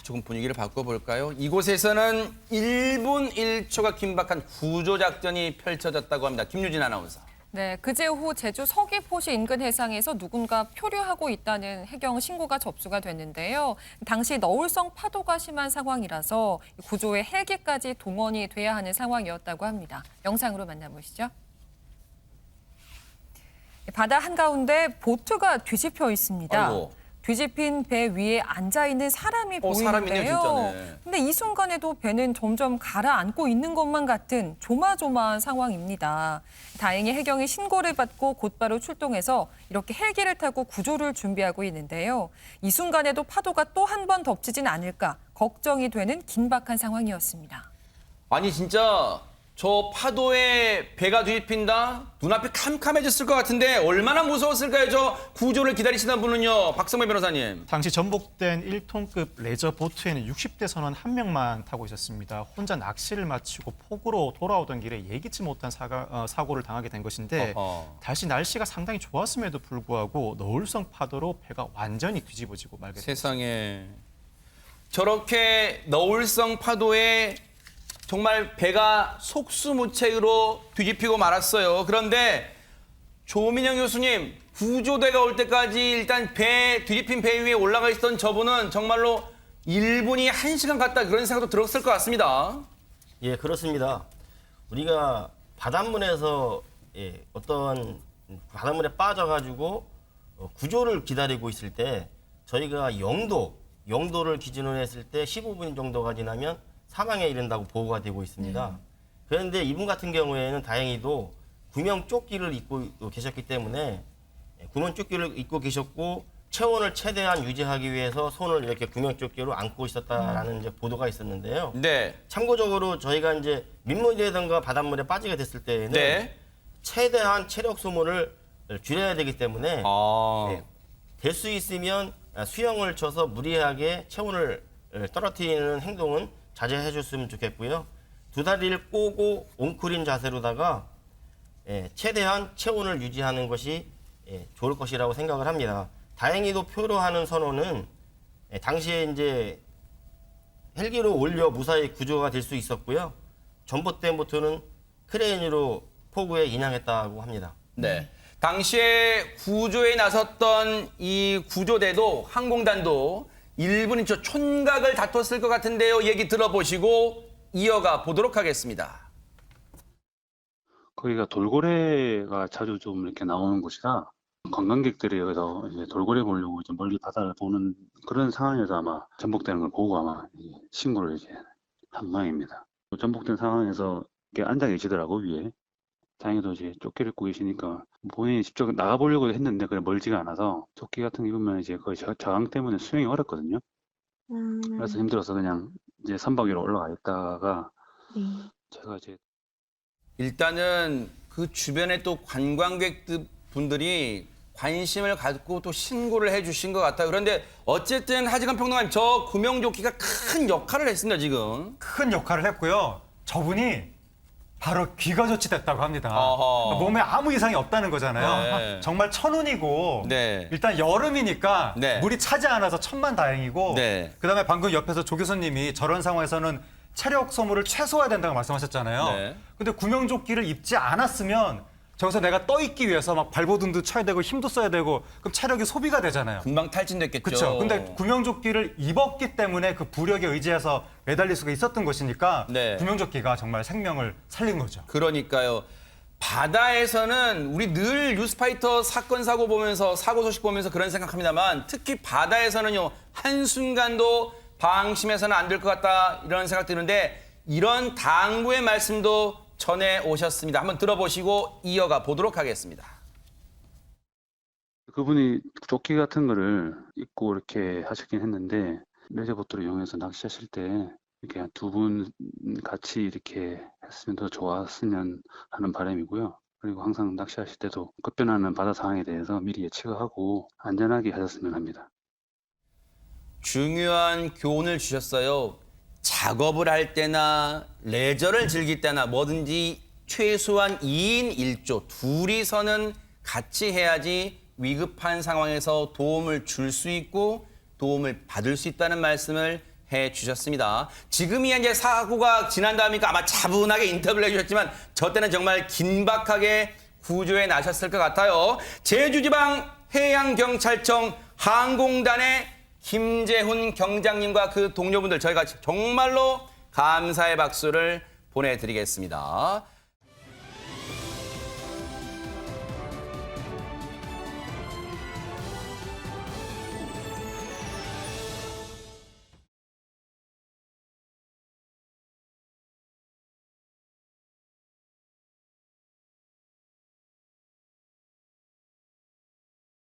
조금 분위기를 바꿔볼까요? 이곳에서는 1분 1초가 긴박한 구조작전이 펼쳐졌다고 합니다. 김유진 아나운서. 네, 그제 오후 제주 서귀포시 인근 해상에서 누군가 표류하고 있다는 해경 신고가 접수가 됐는데요. 당시 너울성 파도가 심한 상황이라서 구조에 헬기까지 동원이 돼야 하는 상황이었다고 합니다. 영상으로 만나보시죠. 바다 한가운데 보트가 뒤집혀 있습니다. 아이고. 뒤집힌 배 위에 앉아있는 사람이 사람 있네요, 보이는데요. 진짜네. 근데 이 순간에도 배는 점점 가라앉고 있는 것만 같은 조마조마한 상황입니다. 다행히 해경이 신고를 받고 곧바로 출동해서 이렇게 헬기를 타고 구조를 준비하고 있는데요. 이 순간에도 파도가 또 한 번 덮치진 않을까 걱정이 되는 긴박한 상황이었습니다. 아니 진짜 저 파도에 배가 뒤집힌다? 눈앞이 캄캄해졌을 것 같은데 얼마나 무서웠을까요? 저 구조를 기다리시는 분은요. 박성배 변호사님. 당시 전복된 1톤급 레저 보트에는 60대 선원 한 명만 타고 있었습니다. 혼자 낚시를 마치고 폭우로 돌아오던 길에 예기치 못한 사고를 당하게 된 것인데 다시 날씨가 상당히 좋았음에도 불구하고 너울성 파도로 배가 완전히 뒤집어지고 말게 됐습니다. 세상에. 저렇게 너울성 파도에 정말 배가 속수무책으로 뒤집히고 말았어요. 그런데 조민영 교수님, 구조대가 올 때까지 일단 뒤집힌 배 위에 올라가 있던 저분은 정말로 1분이 1시간 같다 그런 생각도 들었을 것 같습니다. 예, 그렇습니다. 우리가 바닷물에서 어떤 바닷물에 빠져가지고 구조를 기다리고 있을 때 저희가 영도를 기준으로 했을 때 15분 정도가 지나면 사망에 이른다고 보고가 되고 있습니다. 그런데 이분 같은 경우에는 다행히도 구명조끼를 입고 계셨기 때문에 구명조끼를 입고 계셨고 체온을 최대한 유지하기 위해서 손을 이렇게 구명조끼로 안고 있었다라는 이제 보도가 있었는데요. 네. 참고적으로 저희가 이제 민물이라든가 바닷물에 빠지게 됐을 때에는 네. 최대한 체력 소모를 줄여야 되기 때문에 될 수 있으면 수영을 쳐서 무리하게 체온을 떨어뜨리는 행동은 자제해 줬으면 좋겠고요. 두 다리를 꼬고 옹크린 자세로다가 최대한 체온을 유지하는 것이 좋을 것이라고 생각을 합니다. 다행히도 표류하는 선원은 당시에 이제 헬기로 올려 무사히 구조가 될 수 있었고요. 전봇대 보트는 크레인으로 포구에 인양했다고 합니다. 네. 당시에 구조에 나섰던 이 구조대도 항공단도 1분 1초 촌각을 다퉜을 것 같은데요. 얘기 들어보시고 이어가 보도록 하겠습니다. 거기가 돌고래가 자주 좀 이렇게 나오는 곳이라 관광객들이 여기서 이제 돌고래 보려고 이제 멀리 바다를 보는 그런 상황에서 아마 전복되는 걸 보고 아마 신고를 이제 한 모양입니다. 전복된 상황에서 이렇게 앉아 계시더라고 위에. 다행히도 이제 조끼를 입고 계시니까 본인이 직접 나가보려고 했는데 그래 멀지가 않아서 조끼 같은 거 입으면 이제 거의 저항 때문에 수영이 어렵거든요. 그래서 힘들어서 그냥 이제 선박 위로 올라가 있다가 제가 이제 일단은 그 주변에 또 관광객분들이 관심을 갖고 또 신고를 해주신 것 같아요. 그런데 어쨌든 하지간 평론가님 저 구명조끼가 큰 역할을 했습니다 지금. 큰 역할을 했고요. 저분이 바로 귀가 조치됐다고 합니다. 어허. 몸에 아무 이상이 없다는 거잖아요. 네. 정말 천운이고 네. 일단 여름이니까 네. 물이 차지 않아서 천만다행이고 네. 그다음에 방금 옆에서 조 교수님이 저런 상황에서는 체력 소모를 최소화해야 된다고 말씀하셨잖아요. 네. 근데 구명조끼를 입지 않았으면 저기서 내가 떠 있기 위해서 막 발버둥도 쳐야 되고 힘도 써야 되고 그럼 체력이 소비가 되잖아요. 금방 탈진됐겠죠. 그렇죠. 근데 구명조끼를 입었기 때문에 그 부력에 의지해서 매달릴 수가 있었던 것이니까 네. 구명조끼가 정말 생명을 살린 거죠. 그러니까요. 바다에서는 우리 늘 뉴스파이터 사건 사고 보면서 사고 소식 보면서 그런 생각합니다만 특히 바다에서는요 한순간도 방심해서는 안 될 것 같다 이런 생각 드는데 이런 당부의 말씀도 전해 오셨습니다. 한번 들어보시고 이어가 보도록 하겠습니다. 그분이 조끼 같은 거를 입고 이렇게 하셨긴 했는데 레저보트를 이용해서 낚시하실 때 이렇게 한 두 분 같이 이렇게 했으면 더 좋았으면 하는 바람이고요. 그리고 항상 낚시하실 때도 급변하는 바다 상황에 대해서 미리 예측을 하고 안전하게 하셨으면 합니다. 중요한 교훈을 주셨어요. 작업을 할 때나 레저를 즐길 때나 뭐든지 최소한 2인 1조, 둘이서는 같이 해야지 위급한 상황에서 도움을 줄 수 있고 도움을 받을 수 있다는 말씀을 주셨습니다. 지금이야 이제 사고가 지난 다음이니까 아마 차분하게 인터뷰를 해주셨지만 저 때는 정말 긴박하게 구조에 나셨을 것 같아요. 제주지방 해양경찰청 항공단의 김재훈 경장님과 그 동료분들 저희가 정말로 감사의 박수를 보내드리겠습니다.